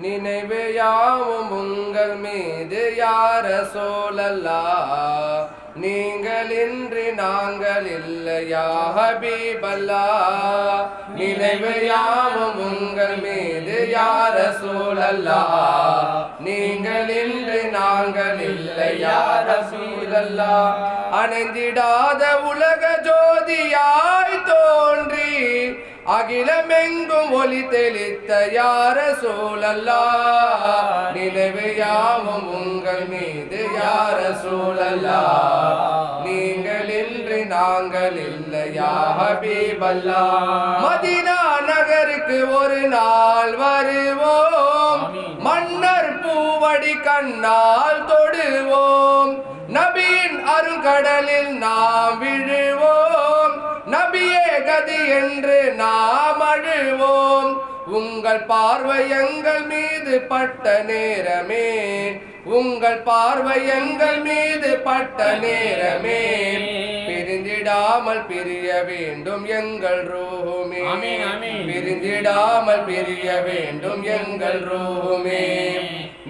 நினைவு யாவும் உங்கள் மீது யா ரசூலல்லாஹ். நீங்கள் இன்றி நாங்கள் இல்லை யா ஹபீபல்லாஹ். நினைவு யாவும் உங்கள் மீது யா ரசூலல்லாஹ். நீங்கள் இன்றி நாங்கள் இல்லை யா ரசூலல்லாஹ். அணைந்திடாத உலக ஜோதியாய் தோன்றி அகிலமெங்கும் ஒளி தெளித்த யா ரசூலல்லாஹ். நினைவு யாவும் உங்கள் மீது யா ரசூலல்லாஹ். நீங்கள் இன்றி நாங்கள் இல்லை யா ஹபீபல்லாஹ். மதீனா நகருக்கு ஒரு நாள் வருவோம், மன்னர் பூவடி கண்ணால் தொடுவோம், நபியின் அருங்கடலில் நாம் விழுவோம், நபியே கதி என்று நாம் அழுவோம். உங்கள் பார்வை எங்கள் மீது பட்ட நேரமே, உங்கள் பார்வை எங்கள் மீது பட்ட நேரமே, பிரிந்திடாமல் பிரிய வேண்டும் எங்கள் ரூஹுமே, பிரிந்திடாமல் பிரிய வேண்டும் எங்கள் ரூஹுமே.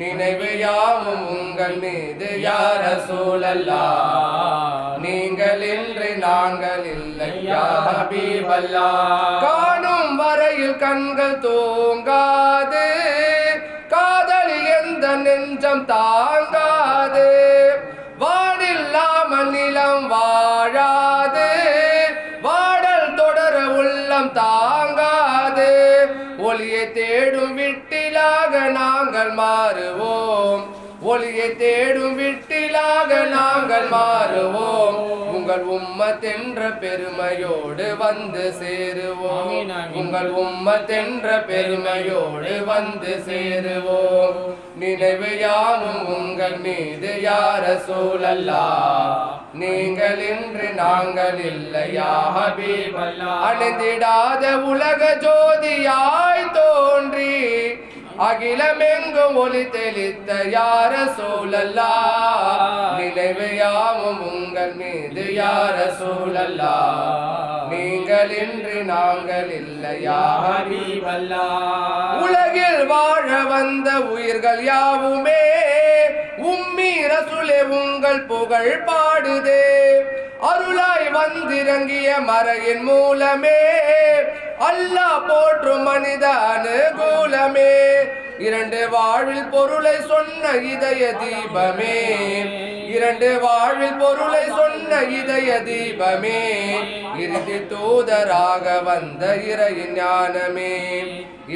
நினைவு யாவும் உங்கள் மீது யா ரசூலல்லாஹ். நீங்கள் இன்றி நாங்கள் இல்லை யா ஹபீபல்லாஹ். காணும் வரையில் கண்கள் தூங்காது, காதலில் எந்த நெஞ்சம் தாங்காது, வானில்லாமல் நிலம் வாழாது, வாடல் தொடர உள்ளம் தாங்காது. ஒளியை தேடும் விட்டிலாக நாங்கள் மாறுவோம், ஒளியை தேடும் விட்டிலாக நாங்கள் மாறுவோம். உங்கள் உம்மத்தென்ற பெருமையோடு வந்து சேருவோம், உங்கள் உம்மத்தென்ற பெருமையோடு வந்து சேருவோம். நினைவு யாவும் உங்கள் மீது யா ரசூலல்லாஹ். நீங்கள் இன்று நாங்கள் இல்லை யா ஹபீபல்லாஹ். அணைந்திடாத உலக ஜோதியாய் தோன்றி அகிலமெங்கும் ஒளி தெளித்த யா ரசூலல்லாஹ். நினைவு யாவும் உங்கள் மீது யா ரசூலல்லாஹ். நீங்கள் இன்று நாங்கள் இல்லை யா ஹபீபல்லாஹ். உலகில் வாழ வந்த உயிர்கள் யாவுமே உம்மி ரசூலே உங்கள் புகழ் பாடுதே. அருளாய் வந்திறங்கிய மறையின் மூலமே அல்லாஹ் போற்றும் மனித அனுகூலமே. இரண்டு வாழ்வில் பொருளை சொன்ன இதய தீபமே, இரண்டு வாழ்வில் பொருளை சொன்ன இதய தீபமே. இறுதி தூதராக வந்த இறையின் ஞானமே,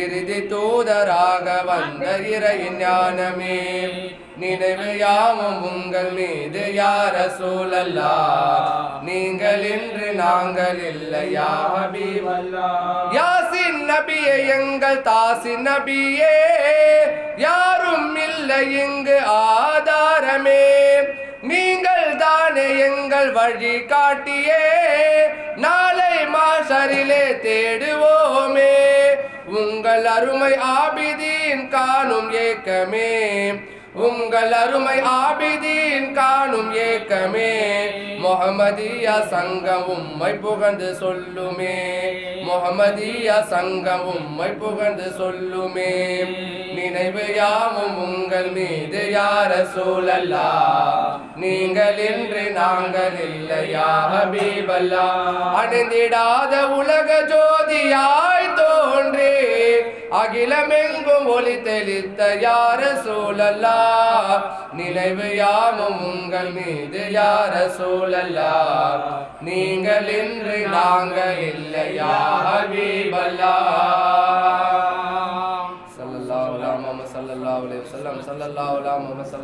இறுதி தூதராக வந்த இறையின் ஞானமே. நினைவு யாவும் உங்கள் மீது யா ரசூலல்லாஹ். நீங்கள் இன்று நாங்கள் இல்லை யா ஹபீபல்லாஹ். யாசின் நபியே எங்கள் தாசின் நபியே, யாரும் இல்லை இங்கு ஆதாரமே. நீங்கள் தானே எங்கள் வழி காட்டியே, நாளை மாஷரிலே தேடுவோமே. உங்கள் அருமை ஆபிதீன் காணும் ஏக்கமே, உங்கள் அருமை ஆபிதீன் காணும் ஏக்கமே. முஹம்மதியா சங்கம் உம்மை புகழ்ந்து சொல்லுமே, முஹம்மதியா சங்கம் உம்மை புகழ்ந்து சொல்லுமே. நினைவு யாவும் உங்கள் மீது யா ரசூலல்லாஹ். நீங்கள் இன்று நாங்கள் இல்லை யா ஹபீபல்லாஹ். அணைந்திடாத உலக ஜோதியாய் தோன்றி அகிலமெங்கும் ஒளி தெளித்த யா ரசூலல்லாஹ். நினைவு யாவும் உங்கள் மீது யா ரசூலல்லாஹ். நீங்கள் இன்று நாங்கள் இல்லை யா ஹபீபல்லாஹ். ஸல்லல்லாஹு அலைஹி வஸல்லம், ஸல்லல்லாஹு அலைஹி வஸல்லம், ஸல்லல்லாஹு அலைஹி வஸல்லம்.